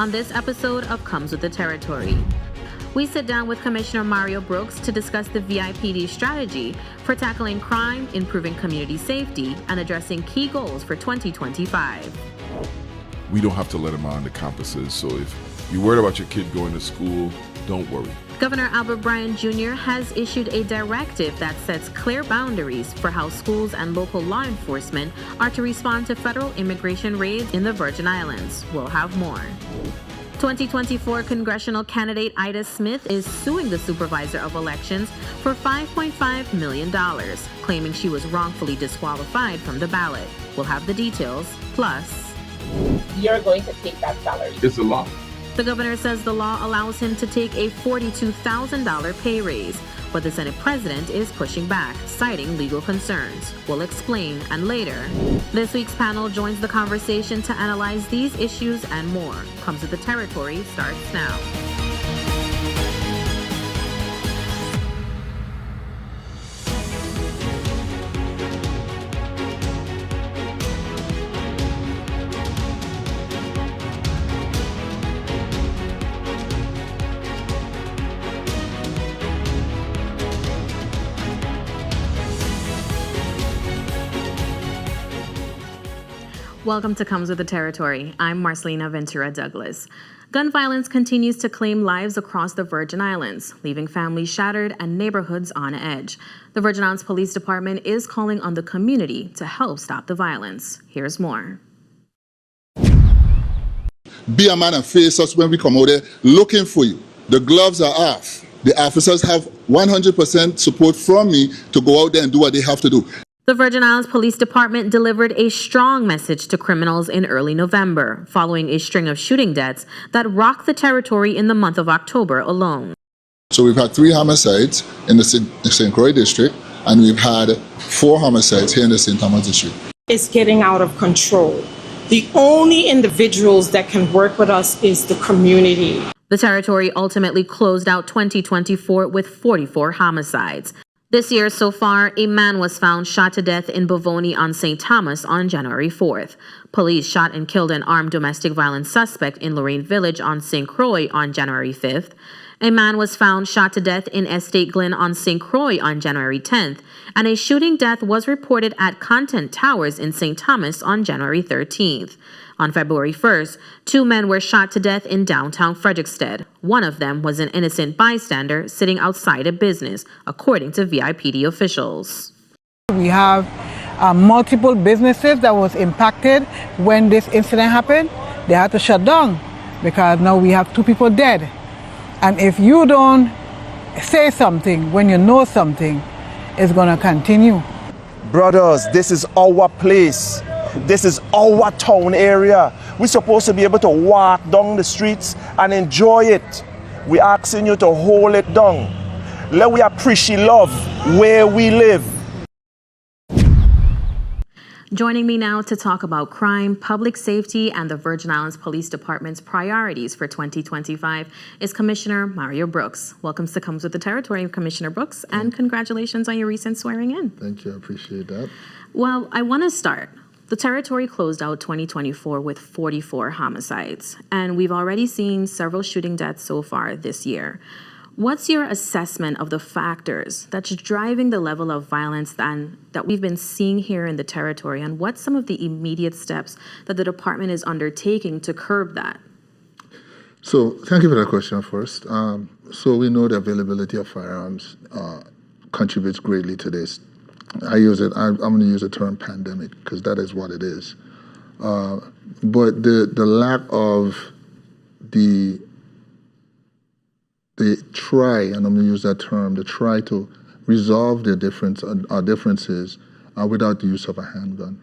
On this episode of Comes with the Territory, we sit down with Commissioner Mario Brooks to discuss the VIPD strategy for tackling crime, improving community safety, and addressing key goals for 2025. We don't have to let them on the campuses, so if you're worried about your kid going to school, don't worry. Governor Bryan Jr. has issued a directive that sets clear boundaries for how schools and local law enforcement are to respond to federal immigration raids in the Virgin Islands. We'll have more. 2024 congressional candidate Ida Smith is suing the Supervisor of Elections for $5.5 million, claiming she was wrongfully disqualified from the ballot. We'll have the details. Plus, you're going to take that salary. It's a law. The governor says the law allows him to take a $42,000 pay raise, but the Senate President is pushing back, citing legal concerns. We'll explain, and later, this week's panel joins the conversation to analyze these issues and more. Comes with the Territory starts now. Welcome to Comes with the Territory. I'm Marcelina Ventura Douglas. Gun violence continues to claim lives across the Virgin Islands, leaving families shattered and neighborhoods on edge. The Virgin Islands Police Department is calling on the community to help stop the violence. Here's more. Be a man and face us when we come out there looking for you. The gloves are off. The officers have 100% support from me to go out there and do what they have to do. The Virgin Islands Police Department delivered a strong message to criminals in early November, following a string of shooting deaths that rocked the territory in the month of October alone. So we've had 3 homicides in the St. Croix district, and we've had 4 homicides here in the St. Thomas district. It's getting out of control. The only individuals that can work with us is the community. The territory ultimately closed out 2024 with 44 homicides. This year so far, a man was found shot to death in Bovoni on St. Thomas on January 4th. Police shot and killed an armed domestic violence suspect in Lorraine Village on St. Croix on January 5th. A man was found shot to death in Estate Glen on St. Croix on January 10th, and a shooting death was reported at Content Towers in St. Thomas on January 13th. On February 1st, 2 men were shot to death in downtown Frederiksted. One of them was an innocent bystander sitting outside a business, according to VIPD officials. We have multiple businesses that was impacted when this incident happened. They had to shut down because now we have 2 people dead. And if you don't say something when you know something, it's going to continue. Brothers, this is our place. This is our town area. We're supposed to be able to walk down the streets and enjoy it. We're asking you to hold it down. Let we appreciate love where we live. Joining me now to talk about crime, public safety, and the Virgin Islands Police Department's priorities for 2025 is Commissioner Mario Brooks. Welcome to Comes with the Territory, Commissioner Brooks, and congratulations on your recent swearing in. Thank you. I appreciate that. Well, I want to start. The territory closed out 2024 with 44 homicides, and we've already seen several shooting deaths so far this year. What's your assessment of the factors that's driving the level of violence that we've been seeing here in the territory, and what's some of the immediate steps that the department is undertaking to curb that? So thank you for that question first. So we know the availability of firearms contributes greatly to this. I'm going to use the term pandemic because that is what it is. But the lack of the try, and I'm going to use that term, the try to resolve their differences without the use of a handgun.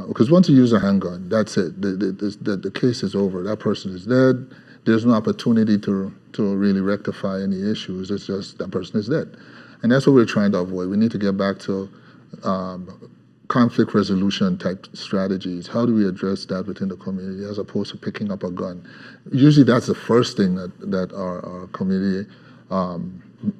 Because once you use a handgun, that's it. The case is over. That person is dead. There's no opportunity to really rectify any issues. It's just that person is dead. And that's what we're trying to avoid. We need to get back to conflict resolution type strategies. How do we address that within the community as opposed to picking up a gun? Usually that's the first thing that our community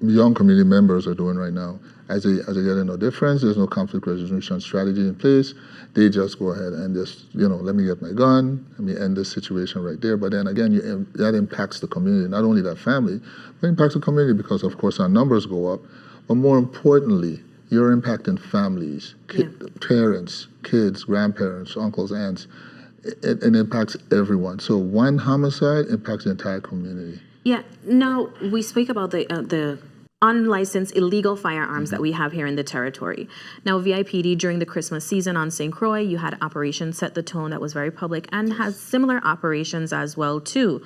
young community members are doing right now. As they get to know their friends, there's no conflict resolution strategy in place. They just go ahead and just, let me get my gun, let me end this situation right there. But then again, that impacts the community, not only that family, but it impacts the community because, of course, our numbers go up. But more importantly, you're impacting families, parents, kids, grandparents, uncles, aunts. It impacts everyone. So one homicide impacts the entire community. Yeah. Now, we speak about the unlicensed illegal firearms that we have here in the territory. Now, VIPD during the Christmas season on St. Croix, you had Operation Set the Tone that was very public and has similar operations as well too.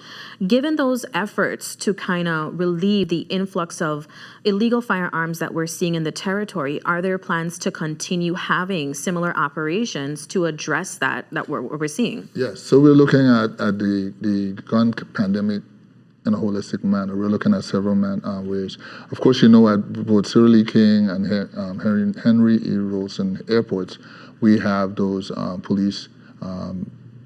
Given those efforts to kind of relieve the influx of illegal firearms that we're seeing in the territory, are there plans to continue having similar operations to address that we're seeing? Yes. So we're looking at the gun pandemic in a holistic manner. We're looking at several ways. Of course, at both Cyril Lee King and Henry E. Wilson airports, we have those police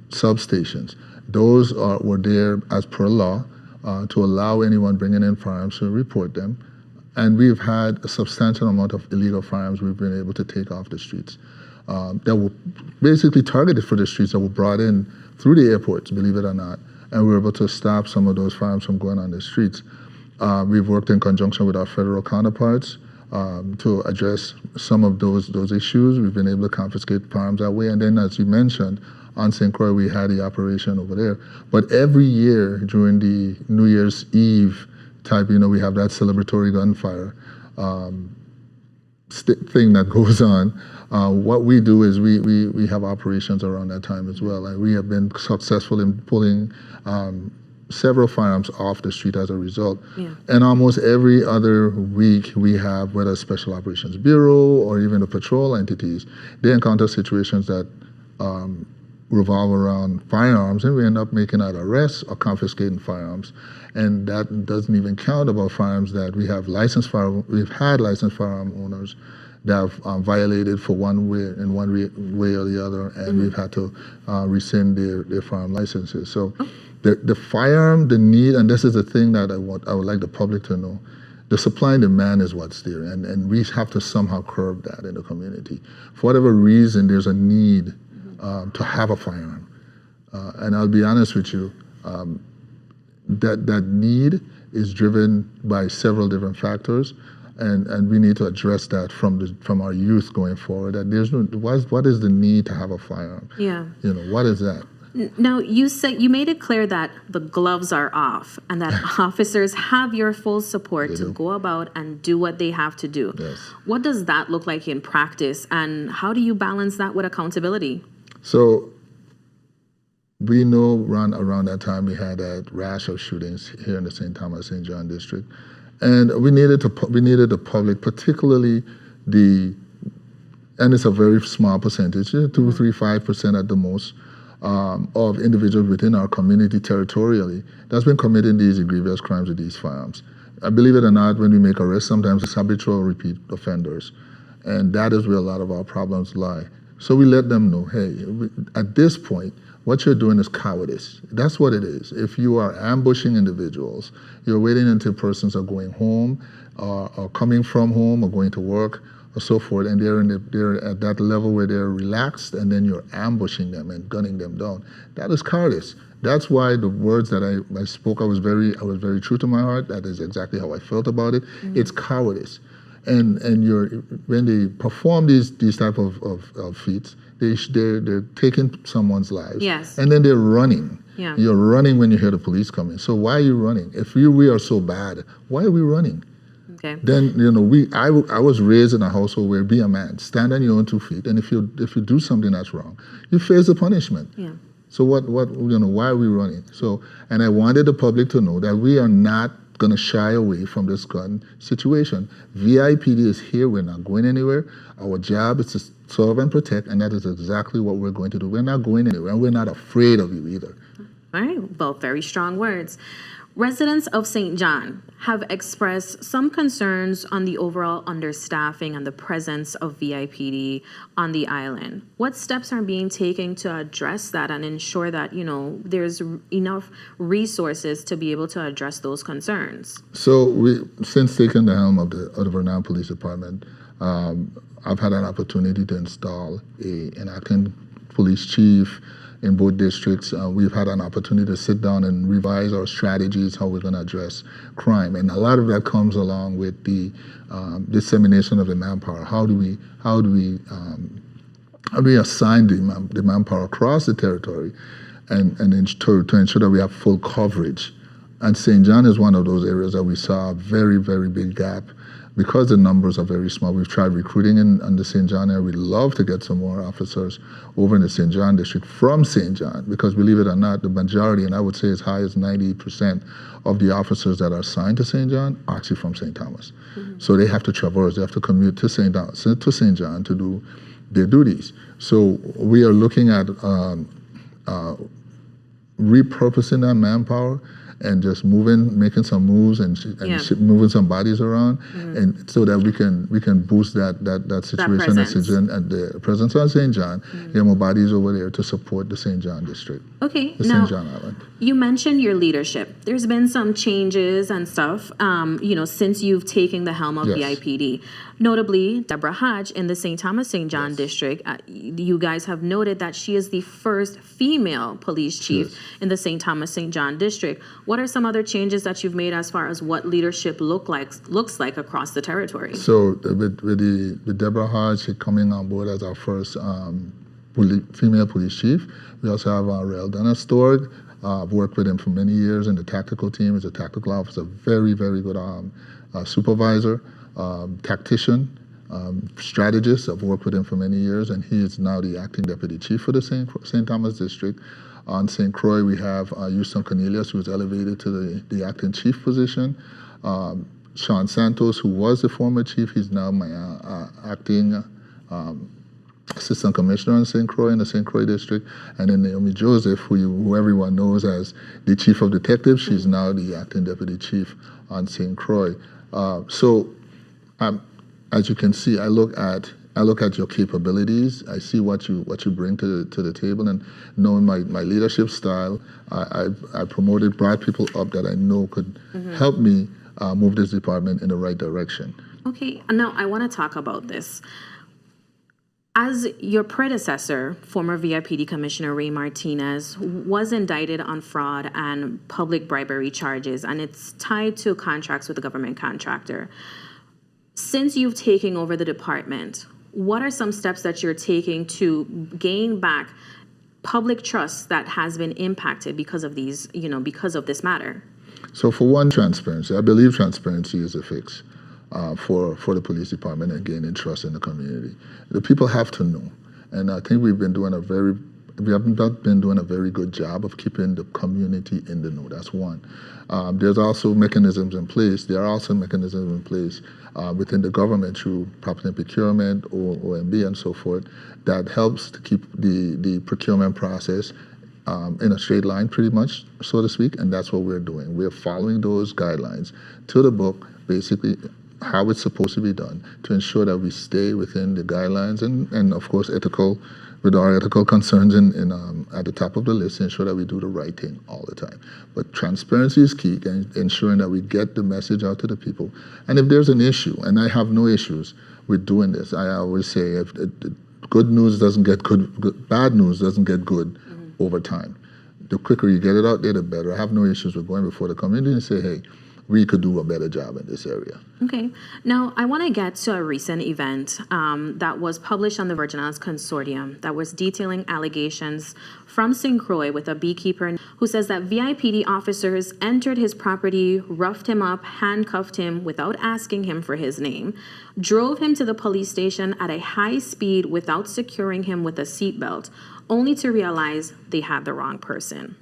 substations. Those were there as per law to allow anyone bringing in firearms to report them. And we've had a substantial amount of illegal firearms we've been able to take off the streets that were basically targeted for the streets that were brought in through the airports, believe it or not. And we were able to stop some of those firearms from going on the streets. We've worked in conjunction with our federal counterparts to address some of those issues. We've been able to confiscate firearms that way. And then, as you mentioned, on St. Croix, we had the operation over there. But every year during the New Year's Eve type, we have that celebratory gunfire thing that goes on. What we do is we have operations around that time as well. And we have been successful in pulling several firearms off the street as a result. Yeah. And almost every other week we have, whether Special Operations Bureau or even the patrol entities, they encounter situations that revolve around firearms, and we end up making either arrests or confiscating firearms. And that doesn't even count about firearms that we've had licensed firearm owners that have violated for one way or the other, and we've had to rescind their firearm licenses. So the firearm, the need, and this is the thing that I would like the public to know, the supply and demand is what's there, and we have to somehow curb that in the community. For whatever reason, there's a need to have a firearm. And I'll be honest with you, that need is driven by several different factors, and we need to address that from our youth going forward. That there's what is the need to have a firearm? Yeah. What is that? Now, you made it clear that the gloves are off and that officers have your full support to go about and do what they have to do. Yes. What does that look like in practice, and how do you balance that with accountability? So we know around that time we had a rash of shootings here in the St. Thomas, St. John district. And we needed the public, particularly and it's a very small percentage, 2, 3, 5% at the most, of individuals within our community territorially that's been committing these egregious crimes with these firearms. Believe it or not, when we make arrests, sometimes it's habitual repeat offenders. And that is where a lot of our problems lie. So we let them know, hey, at this point, what you're doing is cowardice. That's what it is. If you are ambushing individuals, you're waiting until persons are going home or coming from home or going to work or so forth, and they're at that level where they're relaxed, and then you're ambushing them and gunning them down. That is cowardice. That's why the words that I spoke, I was very true to my heart. That is exactly how I felt about it. Mm-hmm. It's cowardice. And when they perform these type of feats, they're taking someone's lives. Yes. And then they're running. Yeah. You're running when you hear the police coming. So why are you running? If we are so bad, why are we running? Okay. Then I was raised in a household where be a man, stand on your own 2 feet, and if you do something that's wrong, you face the punishment. Yeah. So why are we running? So, and I wanted the public to know that we are not going to shy away from this gun situation. VIPD is here. We're not going anywhere. Our job is to serve and protect, and that is exactly what we're going to do. We're not going anywhere, and we're not afraid of you either. All right. Well, very strong words. Residents of St. John have expressed some concerns on the overall understaffing and the presence of VIPD on the island. What steps are being taken to address that and ensure that, there's enough resources to be able to address those concerns? So since taking the helm of the Vernon Police Department, I've had an opportunity to install an acting police chief in both districts. We've had an opportunity to sit down and revise our strategies, how we're going to address crime. And a lot of that comes along with the dissemination of the manpower. How do we assign the manpower across the territory and to ensure that we have full coverage? And St. John is one of those areas that we saw a very, very big gap. Because the numbers are very small, we've tried recruiting in the St. John area. We'd love to get some more officers over in the St. John district from St. John, because believe it or not, the majority, and I would say as high as 90% of the officers that are assigned to St. John are actually from St. Thomas. Mm-hmm. So they have to traverse, they have to commute to St. John to do their duties. So we are looking at repurposing that manpower and just making some moves and moving some bodies around, and so that we can boost that situation at the presence of St. John. Get more bodies over there to support the St. John district. Okay, the St. John Island. You mentioned your leadership. There's been some changes and stuff, since you've taken the helm of VIPD. Notably, Deborah Hodge in the St. Thomas St. John district. You guys have noted that she is the first female police chief in the St. Thomas St. John district. What are some other changes that you've made as far as what leadership looks like across the territory? So with Deborah Hodge coming on board as our first female police chief, we also have Rael Dennis-Storg. I've worked with him for many years in the tactical team. He's a tactical officer, very, very good supervisor, tactician, strategist. I've worked with him for many years, and he is now the acting deputy chief for the St. Thomas district. On St. Croix, we have Houston Cornelius, who was elevated to the acting chief position. Sean Santos, who was the former chief, he's now my acting assistant commissioner in St. Croix in the St. Croix district. And then Naomi Joseph, who everyone knows as the chief of detectives, she's now the acting deputy chief on St. Croix. As you can see, I look at your capabilities. I see what you bring to the table, and knowing my leadership style, I brought people up that I know could help me move this department in the right direction. Okay, now I want to talk about this. As your predecessor, former VIPD Commissioner Ray Martinez, was indicted on fraud and public bribery charges, and it's tied to contracts with a government contractor. Since you've taken over the department, what are some steps that you're taking to gain back public trust that has been impacted because of because of this matter? So for one, transparency. I believe transparency is a fix for the police department and gaining trust in the community. The people have to know, and I think we haven't been doing a very good job of keeping the community in the know. That's one. There's also mechanisms in place. There are also mechanisms in place within the government through property and procurement or OMB and so forth that helps to keep the procurement process in a straight line, pretty much, so to speak, and that's what we're doing. We're following those guidelines to the book, basically how it's supposed to be done, to ensure that we stay within the guidelines and of course, with our ethical concerns at the top of the list, to ensure that we do the right thing all the time. But transparency is key, and ensuring that we get the message out to the people. And if there's an issue, and I have no issues with doing this, I always say if good news doesn't get good, bad news doesn't get good over time. The quicker you get it out there, the better. I have no issues with going before the community and say, hey, we could do a better job in this area. Okay. Now, I want to get to a recent event that was published on the Virgin Islands Consortium that was detailing allegations from St. Croix with a beekeeper who says that VIPD officers entered his property, roughed him up, handcuffed him without asking him for his name, drove him to the police station at a high speed without securing him with a seatbelt, only to realize they had the wrong person.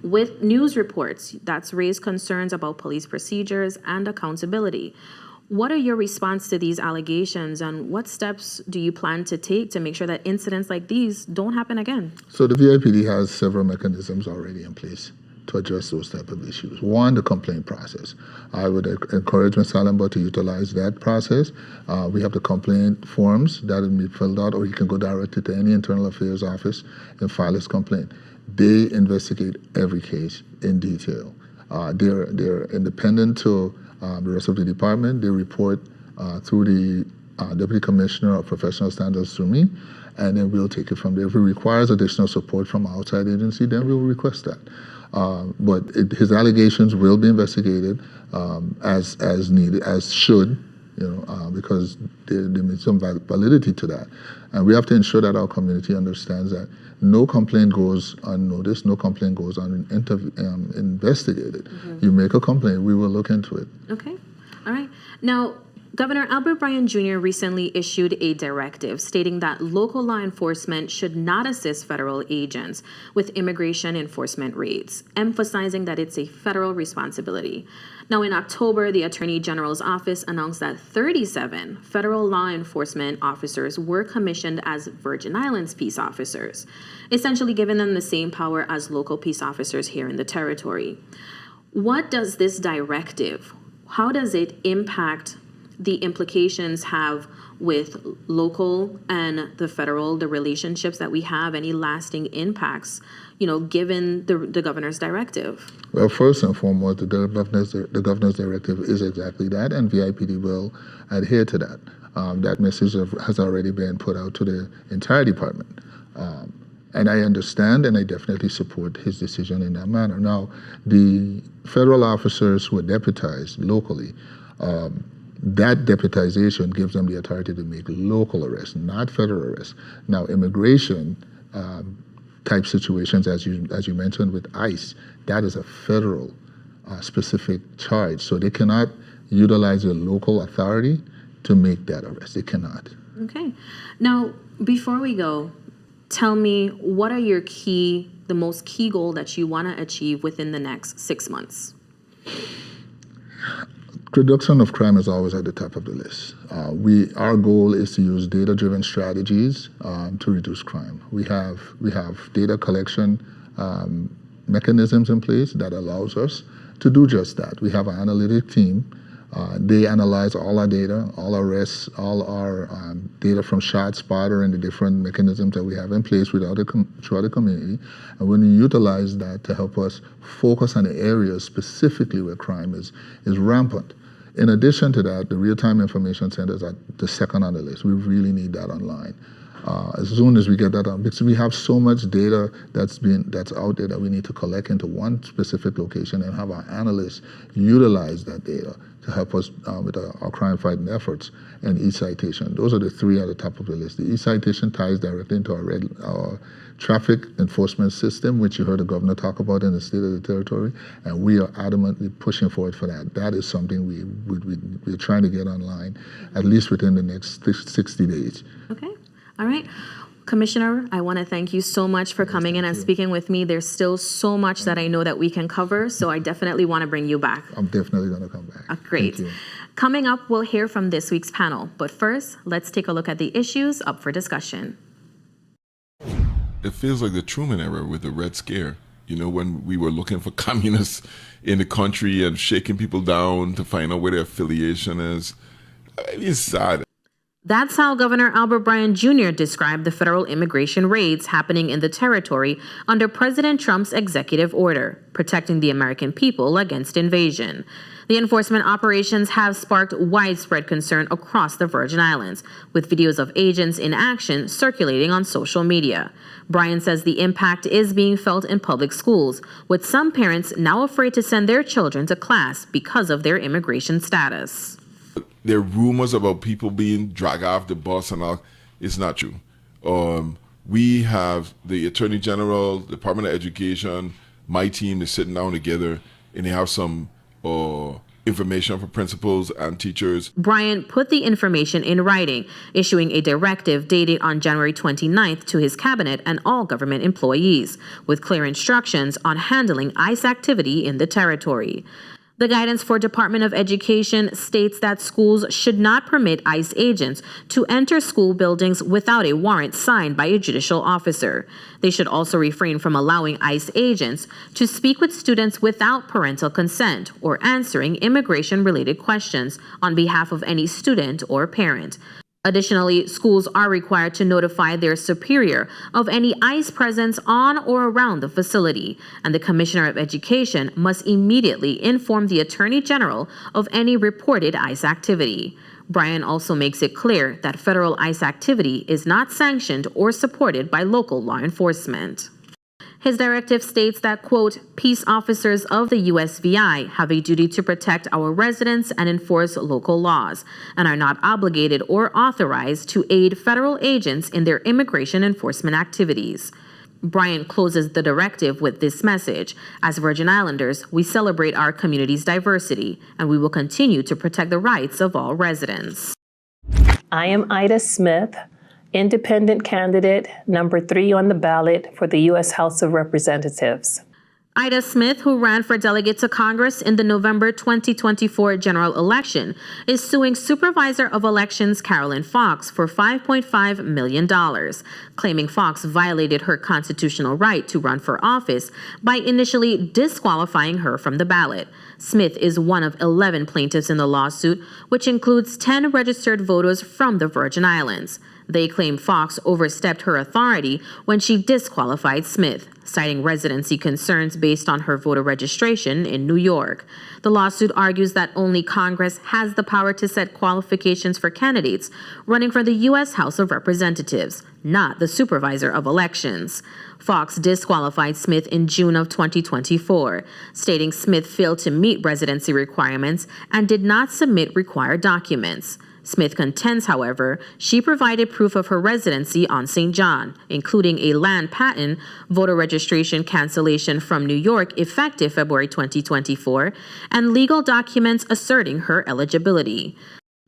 With news reports that's raised concerns about police procedures and accountability. What are your response to these allegations, and what steps do you plan to take to make sure that incidents like these don't happen again? So the VIPD has several mechanisms already in place to address those type of issues. One, the complaint process. I would encourage Ms. Salemba to utilize that process. We have the complaint forms that will be filled out, or you can go directly to any internal affairs office and file his complaint. They investigate every case in detail. They're independent to the rest of the department. They report through the Deputy Commissioner of Professional Standards through me, and then we'll take it from there. If it requires additional support from outside agency, then we'll request that. But his allegations will be investigated as needed, as should, because there may be some validity to that. And we have to ensure that our community understands that no complaint goes unnoticed, no complaint goes uninvestigated. You make a complaint, we will look into it. Okay, all right. Now, Governor Albert Bryan Jr. recently issued a directive stating that local law enforcement should not assist federal agents with immigration enforcement raids, emphasizing that it's a federal responsibility. Now, in October, the Attorney General's office announced that 37 federal law enforcement officers were commissioned as Virgin Islands peace officers, essentially giving them the same power as local peace officers here in the territory. What does this directive, how does it impact the implications have with local and the federal, the relationships that we have, any lasting impacts, given the governor's directive? Well, first and foremost, the governor's directive is exactly that, and VIPD will adhere to that. That message has already been put out to the entire department. And I understand and I definitely support his decision in that manner. Now, the federal officers who are deputized locally, that deputization gives them the authority to make local arrests, not federal arrests. Now, immigration type situations, as you mentioned with ICE, that is a federal specific charge. So they cannot utilize a local authority to make that arrest. They cannot. Okay. Now, before we go, tell me, what are the most key goal that you want to achieve within the next 6 months? Reduction of crime is always at the top of the list. Our goal is to use data-driven strategies to reduce crime. We have data collection mechanisms in place that allows us to do just that. We have an analytic team. They analyze all our data, all our arrests, all our data from ShotSpotter and the different mechanisms that we have in place throughout the community. And when we utilize that to help us focus on the areas specifically where crime is rampant. In addition to that, the real-time information centers are the second on the list. We really need that online. As soon as we get that on, because we have so much data that's out there that we need to collect into one specific location and have our analysts utilize that data to help us with our crime fighting efforts and e-citation. Those are the three at the top of the list. The e-citation ties directly into our traffic enforcement system, which you heard the governor talk about in the state of the territory, and we are adamantly pushing forward for that. That is something we're trying to get online, at least within the next 60 days. Okay. All right. Commissioner, I want to thank you so much for coming in and speaking with me. There's still so much that I know that we can cover, so I definitely want to bring you back. I'm definitely going to come back. Great. Coming up, we'll hear from this week's panel. But first, let's take a look at the issues up for discussion. It feels like the Truman era with the Red Scare. When we were looking for communists in the country and shaking people down to find out where their affiliation is. It's sad. That's how Governor Albert Bryan Jr. described the federal immigration raids happening in the territory under President Trump's executive order, protecting the American people against invasion. The enforcement operations have sparked widespread concern across the Virgin Islands, with videos of agents in action circulating on social media. Bryan says the impact is being felt in public schools, with some parents now afraid to send their children to class because of their immigration status. There are rumors about people being dragged off the bus and all. It's not true. We have the Attorney General, Department of Education, my team is sitting down together, and they have some information for principals and teachers. Bryan put the information in writing, issuing a directive dated on January 29th to his cabinet and all government employees, with clear instructions on handling ICE activity in the territory. The guidance for Department of Education states that schools should not permit ICE agents to enter school buildings without a warrant signed by a judicial officer. They should also refrain from allowing ICE agents to speak with students without parental consent or answering immigration-related questions on behalf of any student or parent. Additionally, schools are required to notify their superior of any ICE presence on or around the facility, and the Commissioner of Education must immediately inform the Attorney General of any reported ICE activity. Bryan also makes it clear that federal ICE activity is not sanctioned or supported by local law enforcement. His directive states that, quote, peace officers of the USVI have a duty to protect our residents and enforce local laws, and are not obligated or authorized to aid federal agents in their immigration enforcement activities. Bryan closes the directive with this message: as Virgin Islanders, we celebrate our community's diversity, and we will continue to protect the rights of all residents. I am Ida Smith, independent candidate number 3 on the ballot for the U.S. House of Representatives. Ida Smith, who ran for delegate to Congress in the November 2024 general election, is suing Supervisor of Elections Caroline Fawkes for $5.5 million, claiming Fawkes violated her constitutional right to run for office by initially disqualifying her from the ballot. Smith is one of 11 plaintiffs in the lawsuit, which includes 10 registered voters from the Virgin Islands. They claim Fawkes overstepped her authority when she disqualified Smith, citing residency concerns based on her voter registration in New York. The lawsuit argues that only Congress has the power to set qualifications for candidates running for the U.S. House of Representatives, not the Supervisor of Elections. Fawkes disqualified Smith in June of 2024, stating Smith failed to meet residency requirements and did not submit required documents. Smith contends, however, she provided proof of her residency on St. John, including a land patent, voter registration cancellation from New York effective February 2024, and legal documents asserting her eligibility.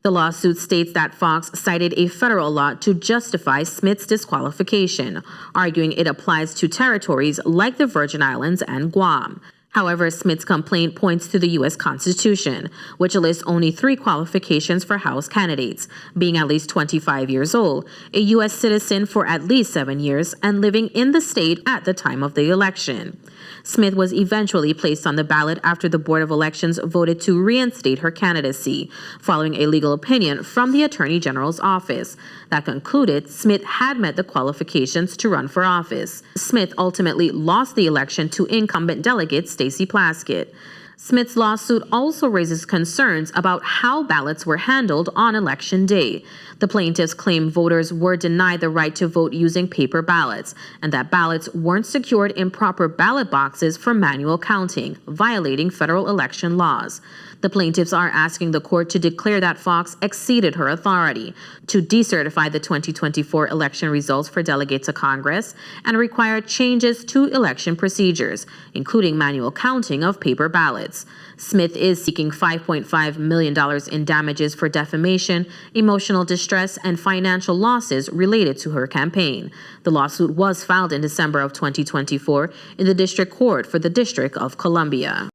The lawsuit states that Fawkes cited a federal law to justify Smith's disqualification, arguing it applies to territories like the Virgin Islands and Guam. However, Smith's complaint points to the U.S. Constitution, which lists only 3 qualifications for House candidates: being at least 25 years old, a U.S. citizen for at least 7 years, and living in the state at the time of the election. Smith was eventually placed on the ballot after the Board of Elections voted to reinstate her candidacy, following a legal opinion from the Attorney General's office that concluded Smith had met the qualifications to run for office. Smith ultimately lost the election to incumbent delegate Stacey Plaskett. Smith's lawsuit also raises concerns about how ballots were handled on Election Day. The plaintiffs claim voters were denied the right to vote using paper ballots, and that ballots weren't secured in proper ballot boxes for manual counting, violating federal election laws. The plaintiffs are asking the court to declare that Fawkes exceeded her authority, to decertify the 2024 election results for delegates to Congress, and require changes to election procedures, including manual counting of paper ballots. Smith is seeking $5.5 million in damages for defamation, emotional distress, and financial losses related to her campaign. The lawsuit was filed in December of 2024 in the District Court for the District of Columbia.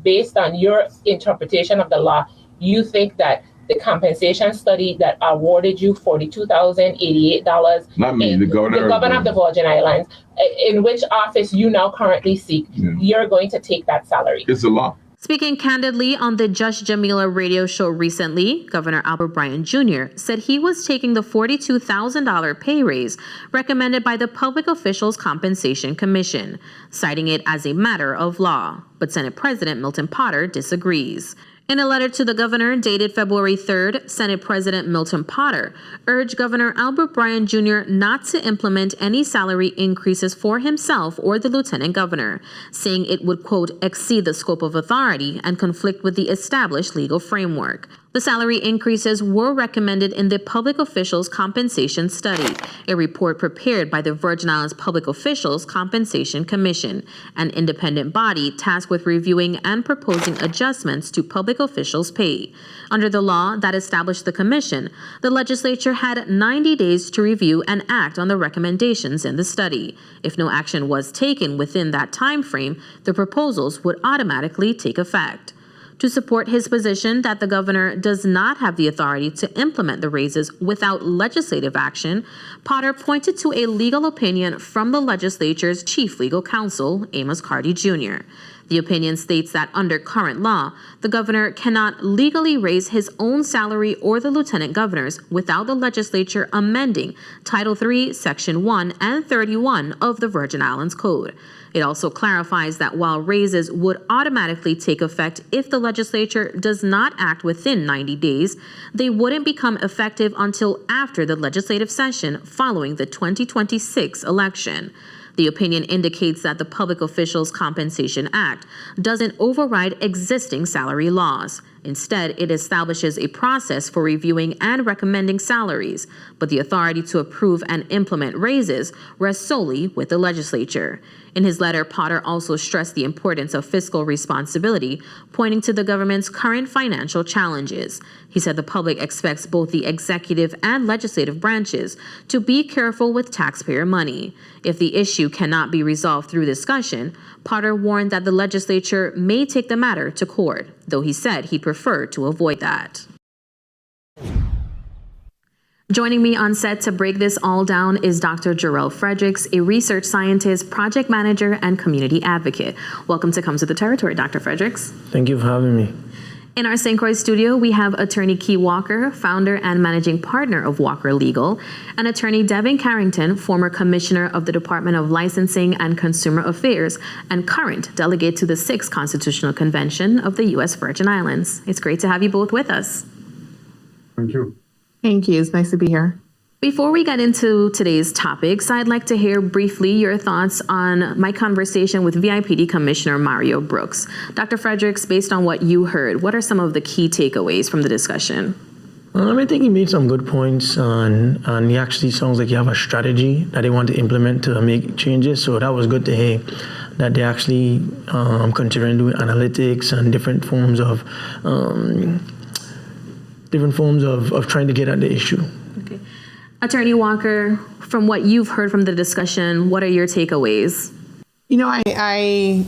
Based on your interpretation of the law, you think that the compensation study that awarded you $42,088. Not me, the governor of the Virgin Islands, in which office you now currently seek, you're going to take that salary. It's a law. Speaking candidly on the Just Jamila radio show recently, Governor Bryan Jr. said he was taking the $42,000 pay raise recommended by the Public Officials Compensation Commission, citing it as a matter of law. But Senate President Milton Potter disagrees. In a letter to the governor dated February 3rd, Senate President Milton Potter urged Governor Bryan Jr. not to implement any salary increases for himself or the lieutenant governor, saying it would, quote, exceed the scope of authority and conflict with the established legal framework. The salary increases were recommended in the Public Officials Compensation Study, a report prepared by the Virgin Islands Public Officials Compensation Commission, an independent body tasked with reviewing and proposing adjustments to public officials' pay. Under the law that established the commission, the legislature had 90 days to review and act on the recommendations in the study. If no action was taken within that time frame, the proposals would automatically take effect. To support his position that the governor does not have the authority to implement the raises without legislative action, Potter pointed to a legal opinion from the legislature's chief legal counsel, Amos Carty Jr. The opinion states that under current law, the governor cannot legally raise his own salary or the lieutenant governor's without the legislature amending Title III, Section 1 and 31 of the Virgin Islands Code. It also clarifies that while raises would automatically take effect if the legislature does not act within 90 days, they wouldn't become effective until after the legislative session following the 2026 election. The opinion indicates that the Public Officials Compensation Act doesn't override existing salary laws. Instead, it establishes a process for reviewing and recommending salaries, but the authority to approve and implement raises rests solely with the legislature. In his letter, Potter also stressed the importance of fiscal responsibility, pointing to the government's current financial challenges. He said the public expects both the executive and legislative branches to be careful with taxpayer money. If the issue cannot be resolved through discussion, Potter warned that the legislature may take the matter to court, though he said he'd prefer to avoid that. Joining me on set to break this all down is Dr. Jarrell Fredericks, a research scientist, project manager, and community advocate. Welcome to Come to the Territory, Dr. Fredericks. Thank you for having me. In our St. Croix studio, we have attorney Key Walker, founder and managing partner of Walker Legal, and attorney Devin Carrington, former commissioner of the Department of Licensing and Consumer Affairs and current delegate to the 6th Constitutional Convention of the U.S. Virgin Islands. It's great to have you both with us. Thank you. Thank you. It's nice to be here. Before we get into today's topics, I'd like to hear briefly your thoughts on my conversation with VIPD Commissioner Mario Brooks. Dr. Fredericks, based on what you heard, what are some of the key takeaways from the discussion? I think he made some good points, and he actually sounds like you have a strategy that they want to implement to make changes. So that was good to hear that they actually considering doing analytics and different forms of trying to get at the issue. Okay. Attorney Walker, from what you've heard from the discussion, what are your takeaways? You know, I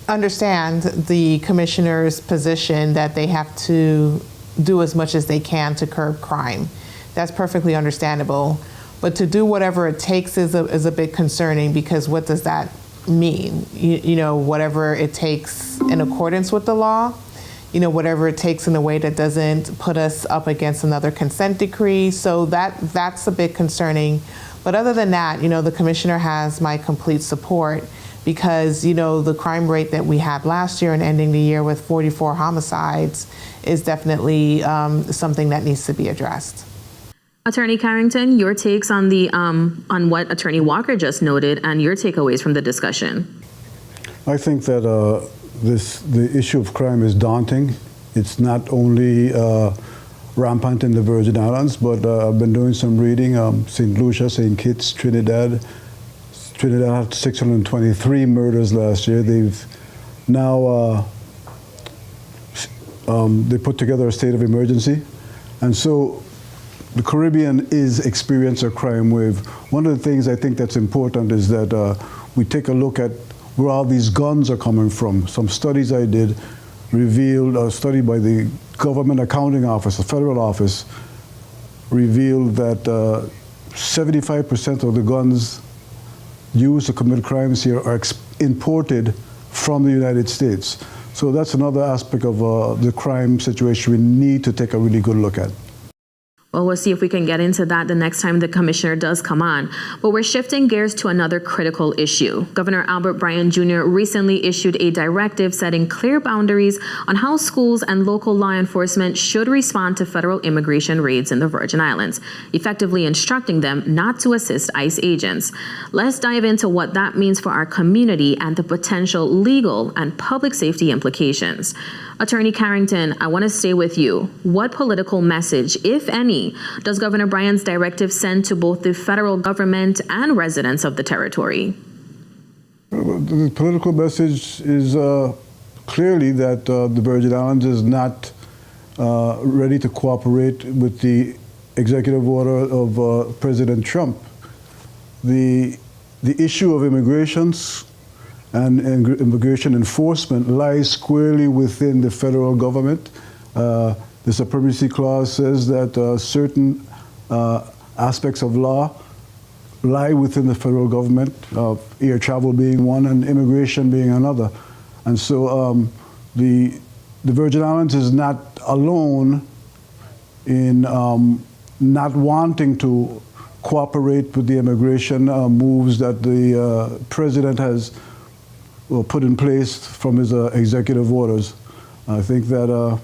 understand the commissioner's position that they have to do as much as they can to curb crime. That's perfectly understandable. But to do whatever it takes is a bit concerning, because what does that mean? You know, whatever it takes in accordance with the law, you know, whatever it takes in a way that doesn't put us up against another consent decree. So that's a bit concerning. But other than that, you know, the commissioner has my complete support, because, you know, the crime rate that we had last year and ending the year with 44 homicides is definitely something that needs to be addressed. Attorney Carrington, your takes on the on what Attorney Walker just noted and your takeaways from the discussion. I think that the issue of crime is daunting. It's not only rampant in the Virgin Islands, but I've been doing some reading. St. Lucia, St. Kitts, Trinidad had 623 murders last year. They've now they put together a state of emergency, and so the Caribbean is experiencing a crime wave. One of the things I think that's important is that we take a look at where all these guns are coming from. Some studies I did revealed, a study by the Government Accounting Office, the federal office, revealed that 75% of the guns used to commit crimes here are imported from the United States. So that's another aspect of the crime situation we need to take a really good look at. Well, we'll see if we can get into that the next time the commissioner does come on. But we're shifting gears to another critical issue. Governor Albert Bryan Jr. recently issued a directive setting clear boundaries on how schools and local law enforcement should respond to federal immigration raids in the Virgin Islands, effectively instructing them not to assist ICE agents. Let's dive into what that means for our community and the potential legal and public safety implications. Attorney Carrington, I want to stay with you. What political message, if any, does Governor Bryan's directive send to both the federal government and residents of the territory? The political message is clearly that the Virgin Islands is not ready to cooperate with the executive order of President Trump. The issue of immigration and immigration enforcement lies squarely within the federal government. The Supremacy Clause says that certain aspects of law lie within the federal government, air travel being one and immigration being another. And so the Virgin Islands is not alone in not wanting to cooperate with the immigration moves that the president has put in place from his executive orders. I think that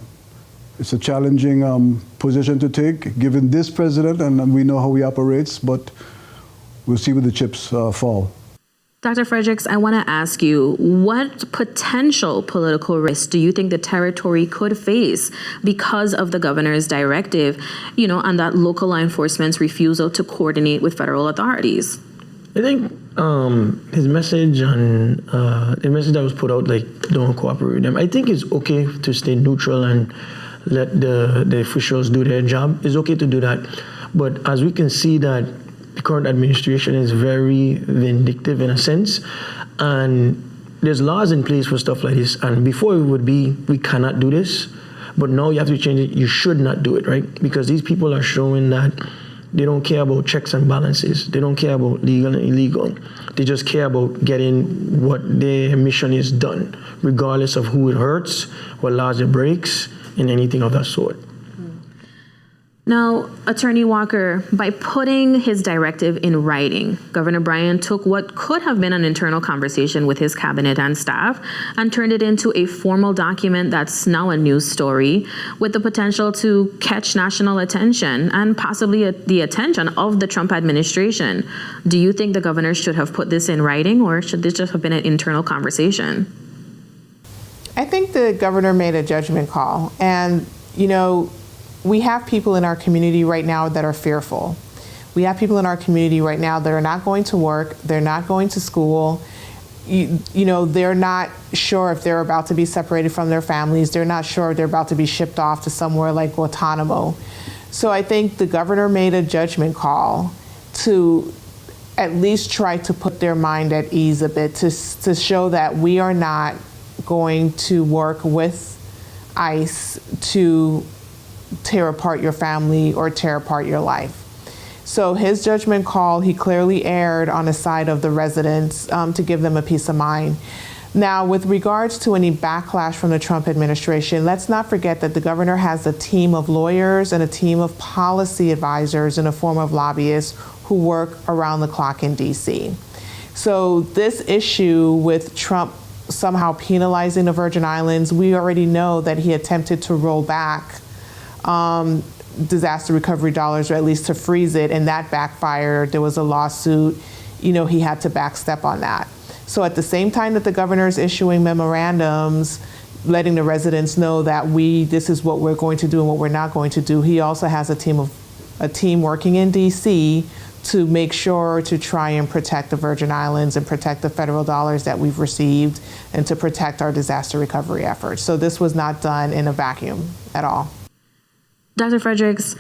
it's a challenging position to take, given this president, and we know how he operates, but we'll see where the chips fall. Dr. Fredericks, I want to ask you, what potential political risk do you think the territory could face because of the governor's directive, and that local law enforcement's refusal to coordinate with federal authorities? I think his message and the message that was put out, like, don't cooperate with them, I think it's okay to stay neutral and let the officials do their job. It's okay to do that. But as we can see that the current administration is very vindictive in a sense, and there's laws in place for stuff like this. And before it would be, we cannot do this, but now you have to change it. You should not do it, right? Because these people are showing that they don't care about checks and balances. They don't care about legal and illegal. They just care about getting what their mission is done, regardless of who it hurts, what laws it breaks, and anything of that sort. Now, Attorney Walker, by putting his directive in writing, Governor Bryan took what could have been an internal conversation with his cabinet and staff and turned it into a formal document that's now a news story with the potential to catch national attention and possibly the attention of the Trump administration. Do you think the governor should have put this in writing, or should this just have been an internal conversation? I think the governor made a judgment call. And, we have people in our community right now that are fearful. We have people in our community right now that are not going to work, they're not going to school, they're not sure if they're about to be separated from their families, they're not sure if they're about to be shipped off to somewhere like Guantanamo. So I think the governor made a judgment call to at least try to put their mind at ease a bit, to show that we are not going to work with ICE to tear apart your family or tear apart your life. So his judgment call, he clearly erred on the side of the residents to give them a peace of mind. Now, with regards to any backlash from the Trump administration, let's not forget that the governor has a team of lawyers and a team of policy advisors in the form of lobbyists who work around the clock in DC. So this issue with Trump somehow penalizing the Virgin Islands, we already know that he attempted to roll back disaster recovery dollars, or at least to freeze it, and that backfired. There was a lawsuit. He had to backstep on that. So at the same time that the governor is issuing memorandums, letting the residents know that this is what we're going to do and what we're not going to do, he also has a team working in DC to make sure to try and protect the Virgin Islands and protect the federal dollars that we've received and to protect our disaster recovery efforts. So this was not done in a vacuum at all. Dr. Fredericks,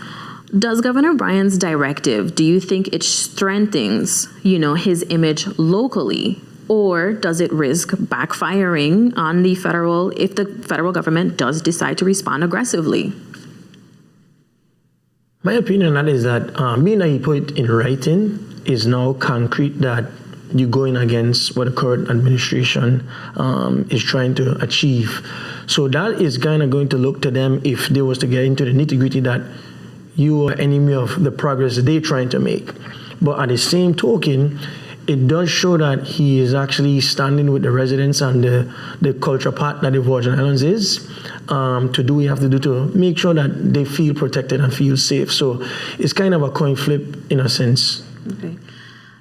does Governor Bryan's directive, do you think it strengthens, his image locally, or does it risk backfiring on the federal if the federal government does decide to respond aggressively? My opinion on that is that being that he put it in writing is now concrete that you're going against what the current administration is trying to achieve. So that is kind of going to look to them, if they was to get into the nitty-gritty, that you are enemy of the progress they're trying to make. But at the same token, it does show that he is actually standing with the residents and the culture part that the Virgin Islands is, to do what you have to do to make sure that they feel protected and feel safe. So it's kind of a coin flip in a sense. Okay.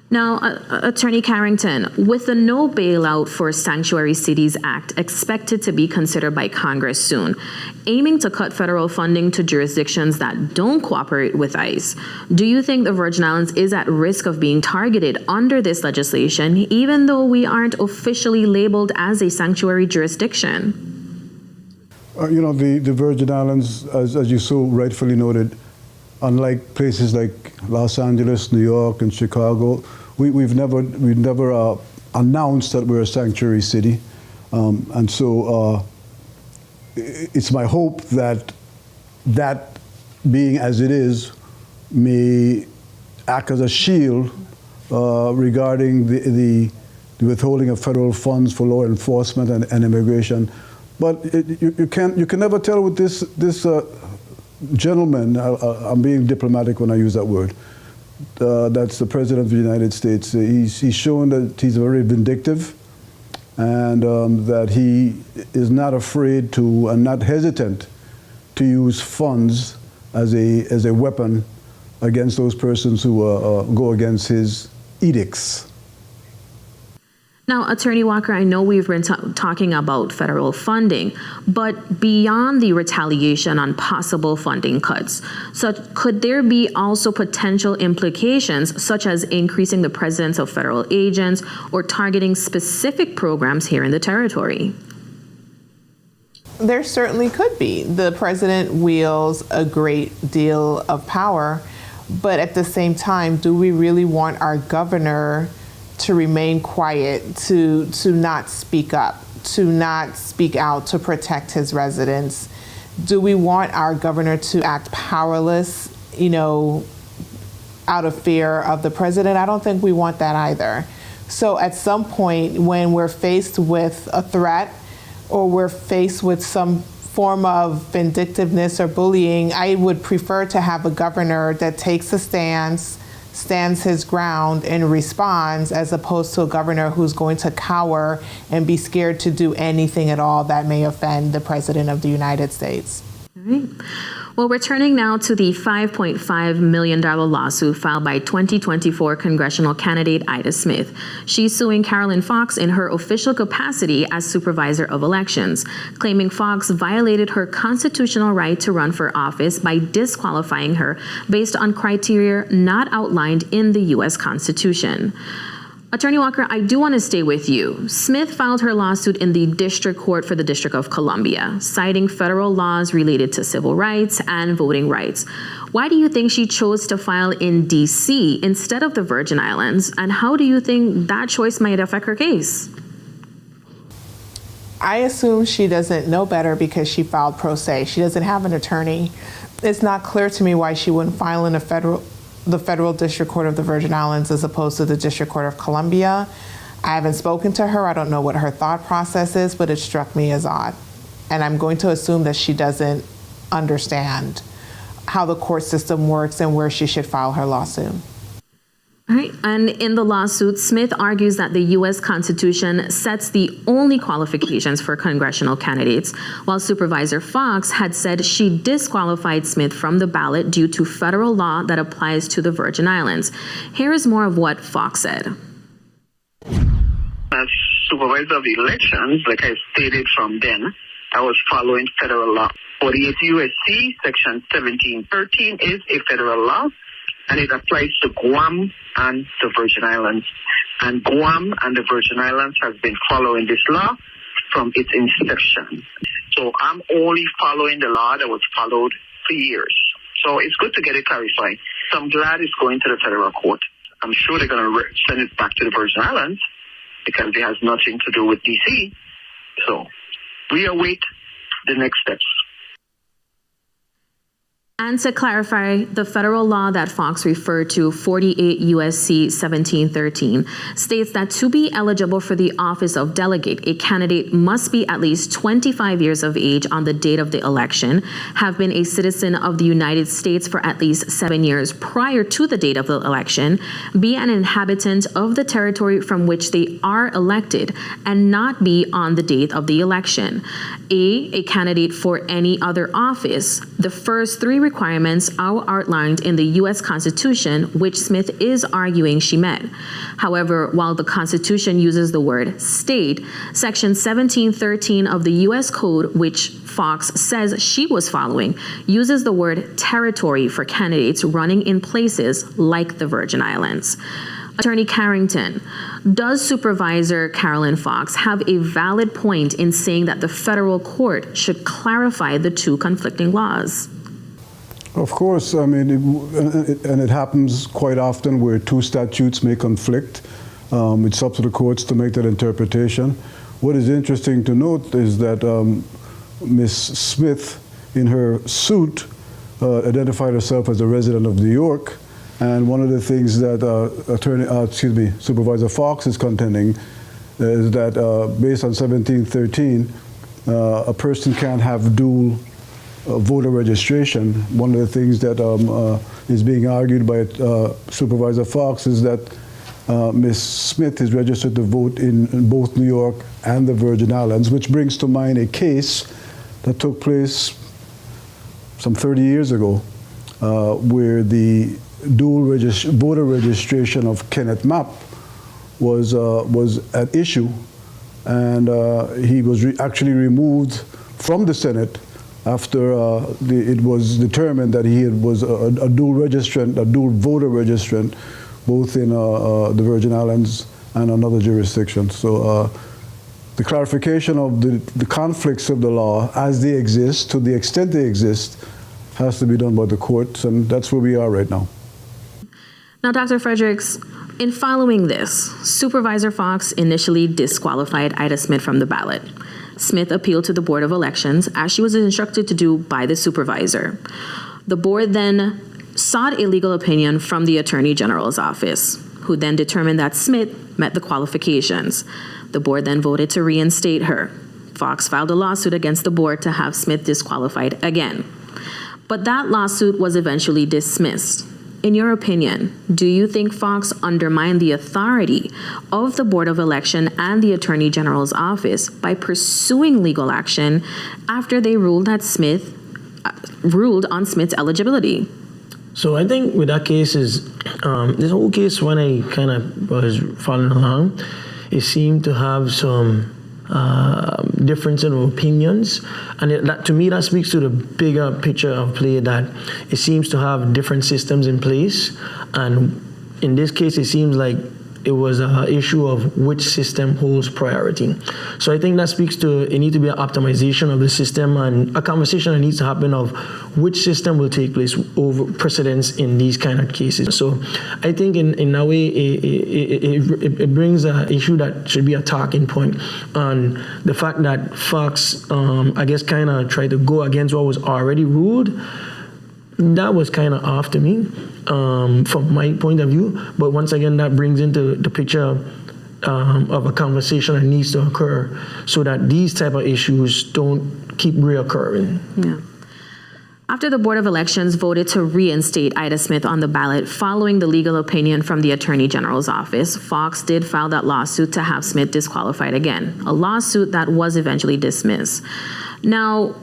Now, Attorney Carrington, with the No Bailout for Sanctuary Cities Act expected to be considered by Congress soon, aiming to cut federal funding to jurisdictions that don't cooperate with ICE, do you think the Virgin Islands is at risk of being targeted under this legislation, even though we aren't officially labeled as a sanctuary jurisdiction? The Virgin Islands, as you so rightfully noted, unlike places like Los Angeles, New York, and Chicago, we've never announced that we're a sanctuary city. And so it's my hope that that being as it is may act as a shield regarding the withholding of federal funds for law enforcement and immigration. But you can never tell with this gentleman, I'm being diplomatic when I use that word, that's the President of the United States. He's shown that he's very vindictive and that he is not afraid to and not hesitant to use funds as a weapon against those persons who go against his edicts. Now, Attorney Walker, I know we've been talking about federal funding, but beyond the retaliation on possible funding cuts, so could there be also potential implications such as increasing the presence of federal agents or targeting specific programs here in the territory? There certainly could be. The president wields a great deal of power, but at the same time, do we really want our governor to remain quiet, to not speak up, to not speak out to protect his residents? Do we want our governor to act powerless, out of fear of the president? I don't think we want that either. So at some point when we're faced with a threat or we're faced with some form of vindictiveness or bullying, I would prefer to have a governor that takes a stance, stands his ground and responds, as opposed to a governor who's going to cower and be scared to do anything at all that may offend the President of the United States. All right. Well, we're turning now to the $5.5 million lawsuit filed by 2024 congressional candidate Ida Smith. She's suing Caroline Fawkes in her official capacity as Supervisor of Elections, claiming Fawkes violated her constitutional right to run for office by disqualifying her based on criteria not outlined in the U.S. Constitution. Attorney Walker, I do want to stay with you. Smith filed her lawsuit in the District Court for the District of Columbia, citing federal laws related to civil rights and voting rights. Why do you think she chose to file in D.C. instead of the Virgin Islands, and how do you think that choice might affect her case? I assume she doesn't know better because she filed pro se. She doesn't have an attorney. It's not clear to me why she wouldn't file in the Federal District Court of the Virgin Islands as opposed to the District Court of Columbia. I haven't spoken to her. I don't know what her thought process is, but it struck me as odd. And I'm going to assume that she doesn't understand how the court system works and where she should file her lawsuit. All right. And in the lawsuit, Smith argues that the U.S. Constitution sets the only qualifications for congressional candidates, while Supervisor Fawkes had said she disqualified Smith from the ballot due to federal law that applies to the Virgin Islands. Here is more of what Fawkes said. As Supervisor of Elections, like I stated from then, I was following federal law. 48 U.S.C. Section 1713 is a federal law, and it applies to Guam and the Virgin Islands. And Guam and the Virgin Islands has been following this law from its inception. So I'm only following the law that was followed for years. So it's good to get it clarified. So I'm glad it's going to the federal court. I'm sure they're going to send it back to the Virgin Islands because it has nothing to do with D.C. So we await the next steps. And to clarify, the federal law that Fawkes referred to, 48 U.S.C. 1713, states that to be eligible for the office of delegate, a candidate must be at least 25 years of age on the date of the election, have been a citizen of the United States for at least 7 years prior to the date of the election, be an inhabitant of the territory from which they are elected, and not be on the date of the election. A candidate for any other office. The first three requirements are outlined in the U.S. Constitution, which Smith is arguing she met. However, while the Constitution uses the word state, Section 1713 of the U.S. Code, which Fawkes says she was following, uses the word territory for candidates running in places like the Virgin Islands. Attorney Carrington, does Supervisor Caroline Fawkes have a valid point in saying that the federal court should clarify the two conflicting laws? Of course, I mean, and it happens quite often where two statutes may conflict. It's up to the courts to make that interpretation. What is interesting to note is that Ms. Smith, in her suit, identified herself as a resident of New York, and one of the things that Supervisor Fawkes is contending is that based on 1713, a person can't have dual voter registration. One of the things that is being argued by Supervisor Fawkes is that Ms. Smith is registered to vote in both New York and the Virgin Islands, which brings to mind a case that took place some 30 years ago, where the dual voter registration of Kenneth Mapp was at issue, and he was actually removed from the Senate after it was determined that he was a dual registrant, a dual voter registrant, both in the Virgin Islands and another jurisdiction. So the clarification of the conflicts of the law as they exist, to the extent they exist, has to be done by the courts, and that's where we are right now. Now, Dr. Fredericks, in following this, Supervisor Fawkes initially disqualified Ida Smith from the ballot. Smith appealed to the Board of Elections, as she was instructed to do by the supervisor. The board then sought a legal opinion from the Attorney General's office, who then determined that Smith met the qualifications. The board then voted to reinstate her. Fawkes filed a lawsuit against the board to have Smith disqualified again. But that lawsuit was eventually dismissed. In your opinion, do you think Fawkes undermined the authority of the Board of Election and the Attorney General's office by pursuing legal action after they ruled on Smith's eligibility? So I think with that case is, this whole case, when I kind of was following along, it seemed to have some difference in opinions, and that, to me, that speaks to the bigger picture of play, that it seems to have different systems in place, and in this case it seems like it was an issue of which system holds priority. So I think that speaks to it needs to be an optimization of the system and a conversation that needs to happen of which system will take place over precedence in these kind of cases. So I think in a way it brings an issue that should be a talking point on the fact that Fawkes, I guess, kind of tried to go against what was already ruled. That was kind of off to me from my point of view. But once again, that brings into the picture of a conversation that needs to occur so that these type of issues don't keep reoccurring. Yeah. After the Board of Elections voted to reinstate Ida Smith on the ballot following the legal opinion from the Attorney General's office, Fawkes did file that lawsuit to have Smith disqualified again, a lawsuit that was eventually dismissed. Now,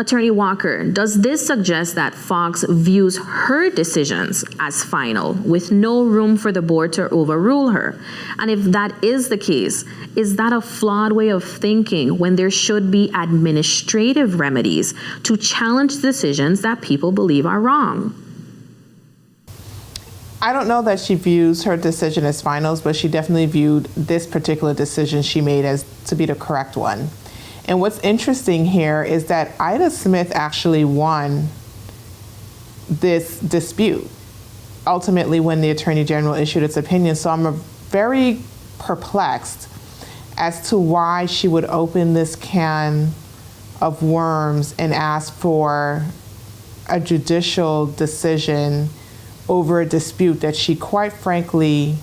Attorney Walker, does this suggest that Fawkes views her decisions as final, with no room for the board to overrule her? And if that is the case, is that a flawed way of thinking when there should be administrative remedies to challenge decisions that people believe are wrong? I don't know that she views her decision as finals, but she definitely viewed this particular decision she made as to be the correct one. And what's interesting here is that Ida Smith actually won this dispute, ultimately, when the Attorney General issued its opinion. So I'm very perplexed as to why she would open this can of worms and ask for a judicial decision over a dispute that she, quite frankly,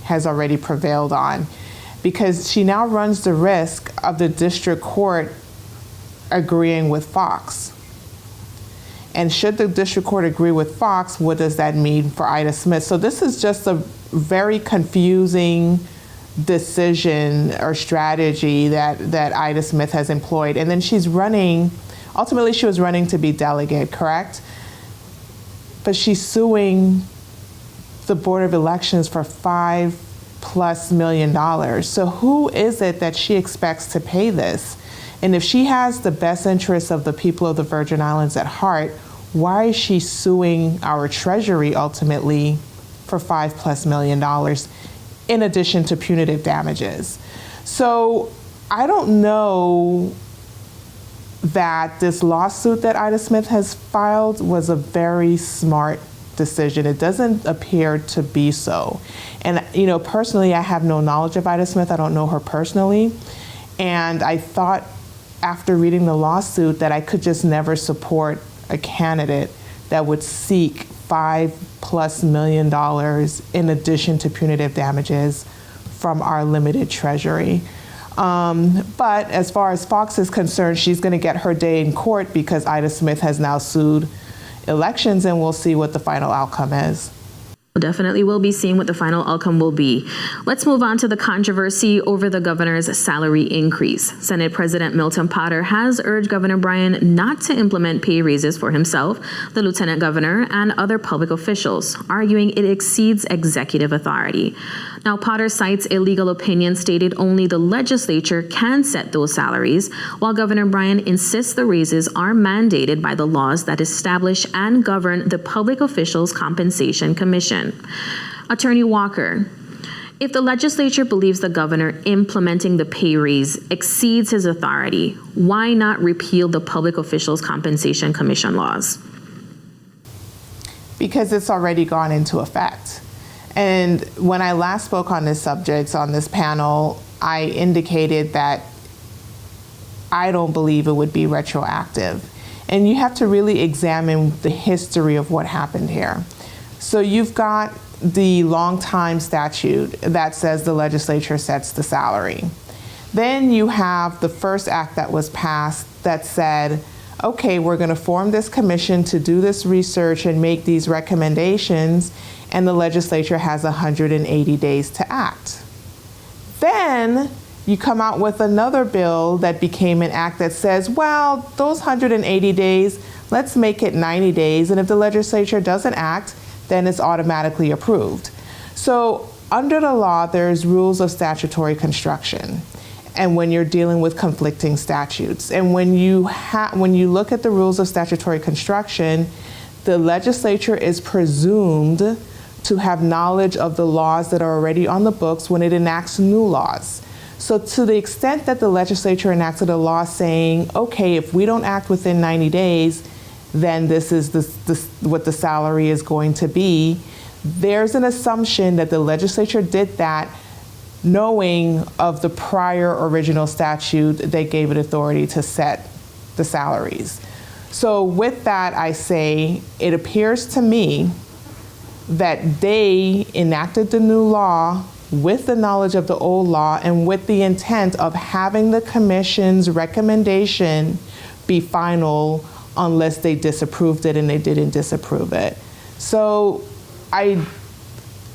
has already prevailed on. Because she now runs the risk of the district court agreeing with Fawkes. And should the district court agree with Fawkes, what does that mean for Ida Smith? So this is just a very confusing decision or strategy that Ida Smith has employed. And then she's running, ultimately she was running to be delegate, correct? But she's suing the Board of Elections for $5+ million. So who is it that she expects to pay this? And if she has the best interests of the people of the Virgin Islands at heart, why is she suing our Treasury ultimately for $5+ million in addition to punitive damages? So I don't know that this lawsuit that Ida Smith has filed was a very smart decision. It doesn't appear to be so. And, personally, I have no knowledge of Ida Smith. I don't know her personally. And I thought after reading the lawsuit that I could just never support a candidate that would seek $5+ million in addition to punitive damages from our limited treasury. But as far as Fawkes is concerned, she's going to get her day in court because Ida Smith has now sued Elections, and we'll see what the final outcome is. Definitely we'll be seeing what the final outcome will be. Let's move on to the controversy over the governor's salary increase. Senate President Milton Potter has urged Governor Bryan not to implement pay raises for himself, the lieutenant governor, and other public officials, arguing it exceeds executive authority. Now, Potter cites a legal opinion stated only the legislature can set those salaries, while Governor Bryan insists the raises are mandated by the laws that establish and govern the Public Officials Compensation Commission. Attorney Walker, if the legislature believes the governor implementing the pay raise exceeds his authority, why not repeal the Public Officials Compensation Commission laws? Because it's already gone into effect. And when I last spoke on this subject on this panel, I indicated that I don't believe it would be retroactive. And you have to really examine the history of what happened here. So you've got the long-time statute that says the legislature sets the salary. Then you have the first act that was passed that said, okay, we're going to form this commission to do this research and make these recommendations, and the legislature has 180 days to act. Then you come out with another bill that became an act that says, well, those 180 days, let's make it 90 days, and if the legislature doesn't act, then it's automatically approved. So under the law, there's rules of statutory construction. And when you're dealing with conflicting statutes, and when you look at the rules of statutory construction, the legislature is presumed to have knowledge of the laws that are already on the books when it enacts new laws. So to the extent that the legislature enacted a law saying, okay, if we don't act within 90 days, then this is what the salary is going to be, there's an assumption that the legislature did that knowing of the prior original statute that gave it authority to set the salaries. So with that, I say, it appears to me that they enacted the new law with the knowledge of the old law and with the intent of having the commission's recommendation be final unless they disapproved it, and they didn't disapprove it. So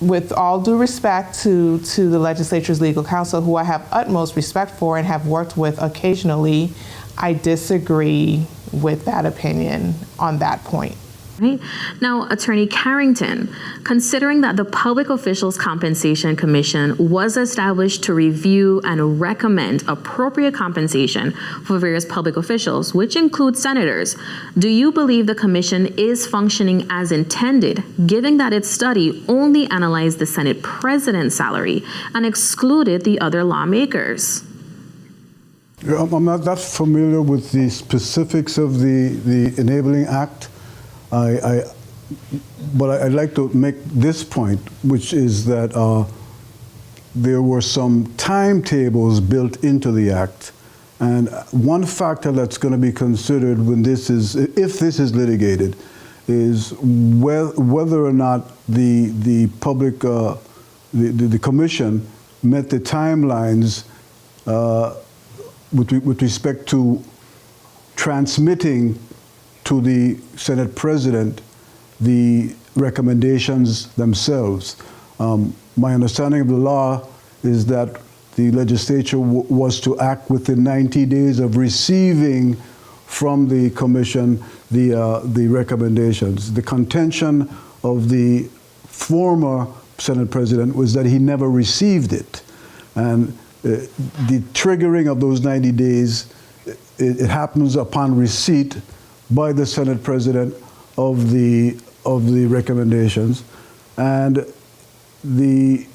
with all due respect to the legislature's legal counsel, who I have utmost respect for and have worked with occasionally, I disagree with that opinion on that point. Right. Now, Attorney Carrington, considering that the Public Officials Compensation Commission was established to review and recommend appropriate compensation for various public officials, which include senators, do you believe the commission is functioning as intended, given that its study only analyzed the Senate President's salary and excluded the other lawmakers? I'm not that familiar with the specifics of the Enabling Act. But I'd like to make this point, which is that there were some timetables built into the act, and one factor that's going to be considered when if this is litigated, is whether or not the public, the commission met the timelines with respect to transmitting to the Senate President the recommendations themselves. My understanding of the law is that the legislature was to act within 90 days of receiving from the commission the recommendations. The contention of the former Senate President was that he never received it. And the triggering of those 90 days, it happens upon receipt by the Senate President of the recommendations, and the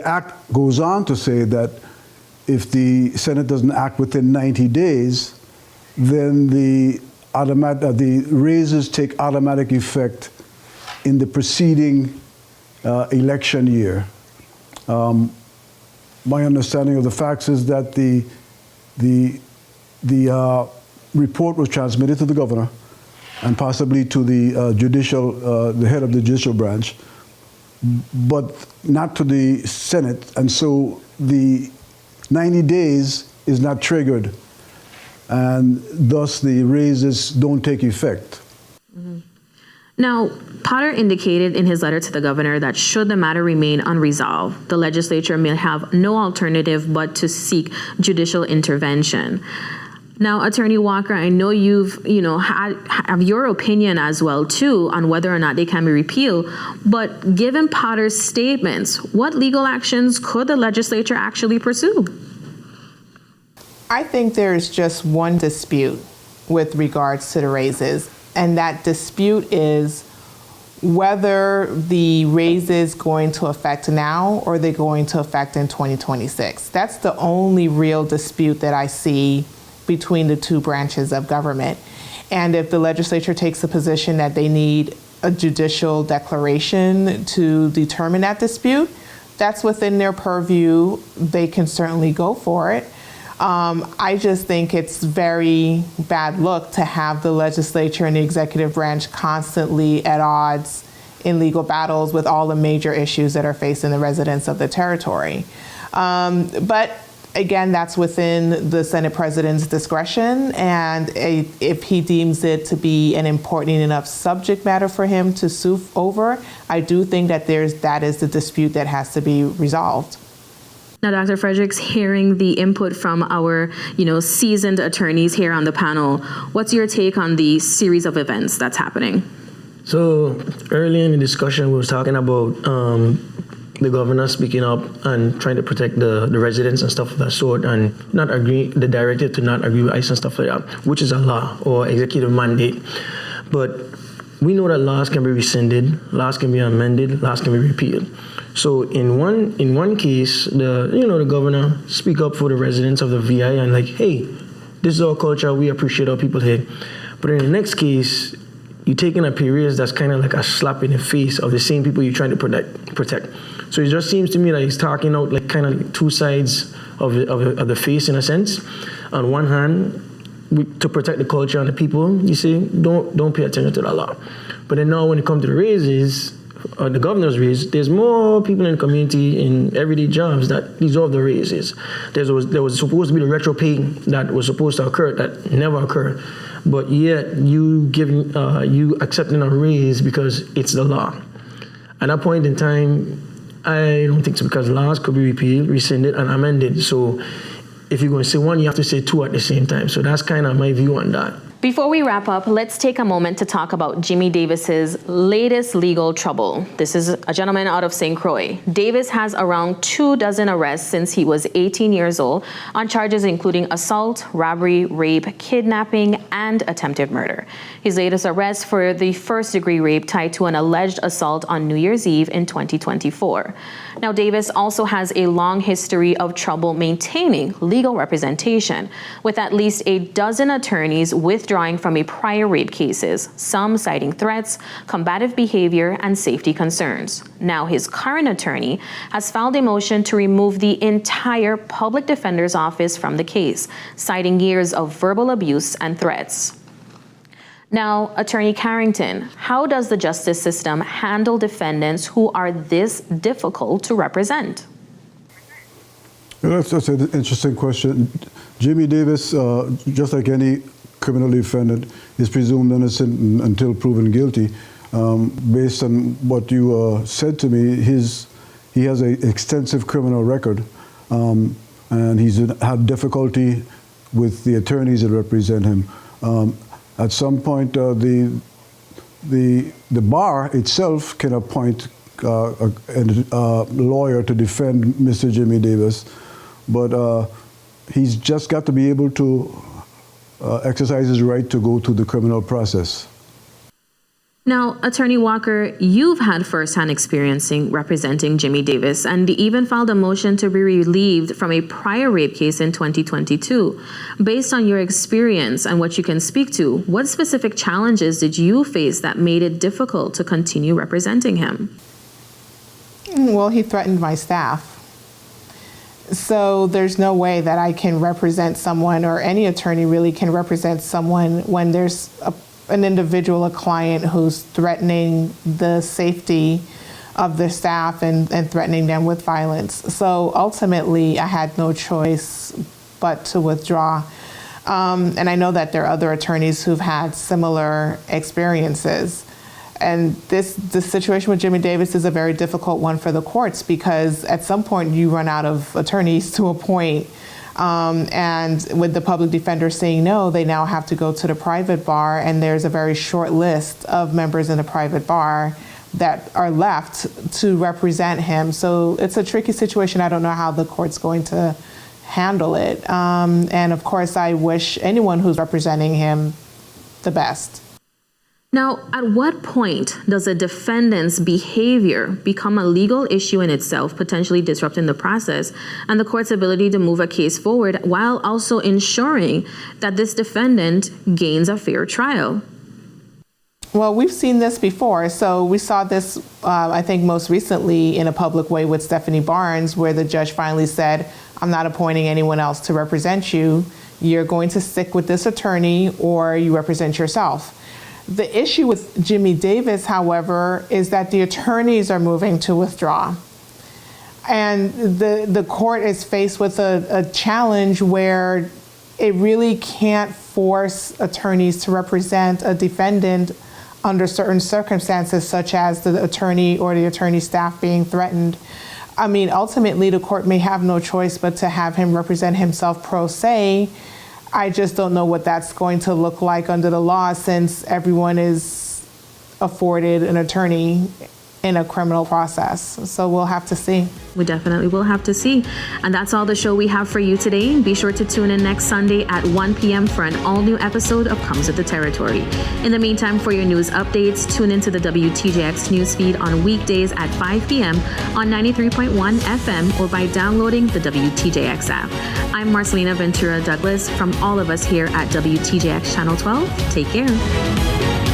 act goes on to say that if the Senate doesn't act within 90 days, then the raises take automatic effect in the preceding election year. My understanding of the facts is that the report was transmitted to the governor and possibly to the the head of the judicial branch, but not to the Senate, and so the 90 days is not triggered, and thus the raises don't take effect. Mm-hmm. Now, Potter indicated in his letter to the governor that should the matter remain unresolved, the legislature may have no alternative but to seek judicial intervention. Now, Attorney Walker, I know you've, have your opinion as well, too, on whether or not they can be repealed. But given Potter's statements, what legal actions could the legislature actually pursue? I think there's just one dispute with regards to the raises, and that dispute is whether the raise is going to affect now or they're going to affect in 2026. That's the only real dispute that I see between the two branches of government. And if the legislature takes a position that they need a judicial declaration to determine that dispute, that's within their purview. They can certainly go for it. I just think it's very bad look to have the legislature and the executive branch constantly at odds in legal battles with all the major issues that are facing the residents of the territory. But again, that's within the Senate President's discretion, and if he deems it to be an important enough subject matter for him to sue over, I do think that that is the dispute that has to be resolved. Now, Dr. Fredericks, hearing the input from our, seasoned attorneys here on the panel, what's your take on the series of events that's happening? So early in the discussion, we was talking about the governor speaking up and trying to protect the residents and stuff of that sort, and not agree the directive to not agree with ICE and stuff like that, which is a law or executive mandate. But we know that laws can be rescinded, laws can be amended, laws can be repealed. So in one case, the governor speak up for the residents of the VI and like, hey, this is our culture, we appreciate our people here. But in the next case, you're taking a period that's kind of like a slap in the face of the same people you're trying to protect. So it just seems to me that he's talking out like kind of like two sides of the face in a sense. On one hand, to protect the culture and the people, you say, don't pay attention to the law. But then now when it comes to the raises, the governor's raise, there's more people in the community in everyday jobs that deserve the raises. There was supposed to be the retro pay that was supposed to occur that never occurred. But yet you accepting a raise because it's the law. At that point in time, I don't think so, because laws could be repealed, rescinded, and amended. So if you're going to say one, you have to say two at the same time. So that's kind of my view on that. Before we wrap up, let's take a moment to talk about Jimmy Davis's latest legal trouble. This is a gentleman out of St. Croix. Davis has around 24 arrests since he was 18 years old on charges including assault, robbery, rape, kidnapping, and attempted murder. His latest arrest for the first-degree rape tied to an alleged assault on New Year's Eve in 2024. Now, Davis also has a long history of trouble maintaining legal representation, with at least a dozen attorneys withdrawing from a prior rape cases, some citing threats, combative behavior, and safety concerns. Now, his current attorney has filed a motion to remove the entire public defender's office from the case, citing years of verbal abuse and threats. Now, Attorney Carrington, how does the justice system handle defendants who are this difficult to represent? That's an interesting question. Jimmy Davis, just like any criminal defendant, is presumed innocent until proven guilty. Based on what you said to me, he has an extensive criminal record, and he's had difficulty with the attorneys that represent him. At some point, the bar itself can appoint a lawyer to defend Mr. Jimmy Davis, but he's just got to be able to exercise his right to go through the criminal process. Now, Attorney Walker, you've had firsthand experiencing representing Jimmy Davis and even filed a motion to be relieved from a prior rape case in 2022. Based on your experience and what you can speak to, what specific challenges did you face that made it difficult to continue representing him? Well, he threatened my staff. So there's no way that I can represent someone, or any attorney really can represent someone, when there's an individual, a client, who's threatening the safety of their staff and threatening them with violence. So ultimately, I had no choice but to withdraw. And I know that there are other attorneys who've had similar experiences. And this situation with Jimmy Davis is a very difficult one for the courts, because at some point you run out of attorneys to appoint. And with the public defender saying no, they now have to go to the private bar, and there's a very short list of members in the private bar that are left to represent him. So it's a tricky situation. I don't know how the court's going to handle it. And of course, I wish anyone who's representing him the best. Now, at what point does a defendant's behavior become a legal issue in itself, potentially disrupting the process and the court's ability to move a case forward, while also ensuring that this defendant gains a fair trial? Well, we've seen this before. So we saw this, I think, most recently in a public way with Stephanie Barnes, where the judge finally said, I'm not appointing anyone else to represent you. You're going to stick with this attorney, or you represent yourself. The issue with Jimmy Davis, however, is that the attorneys are moving to withdraw. And the court is faced with a challenge where it really can't force attorneys to represent a defendant under certain circumstances, such as the attorney or the attorney staff being threatened. I mean, ultimately, the court may have no choice but to have him represent himself pro se. I just don't know what that's going to look like under the law, since everyone is afforded an attorney in a criminal process. So we'll have to see. We definitely will have to see. And that's all the show we have for you today. Be sure to tune in next Sunday at 1 p.m. for an all-new episode of Comes with the Territory. In the meantime, for your news updates, tune into the WTJX newsfeed on weekdays at 5 p.m. on 93.1 FM or by downloading the WTJX app. I'm Marcelina Ventura Douglas. From all of us here at WTJX Channel 12, take care.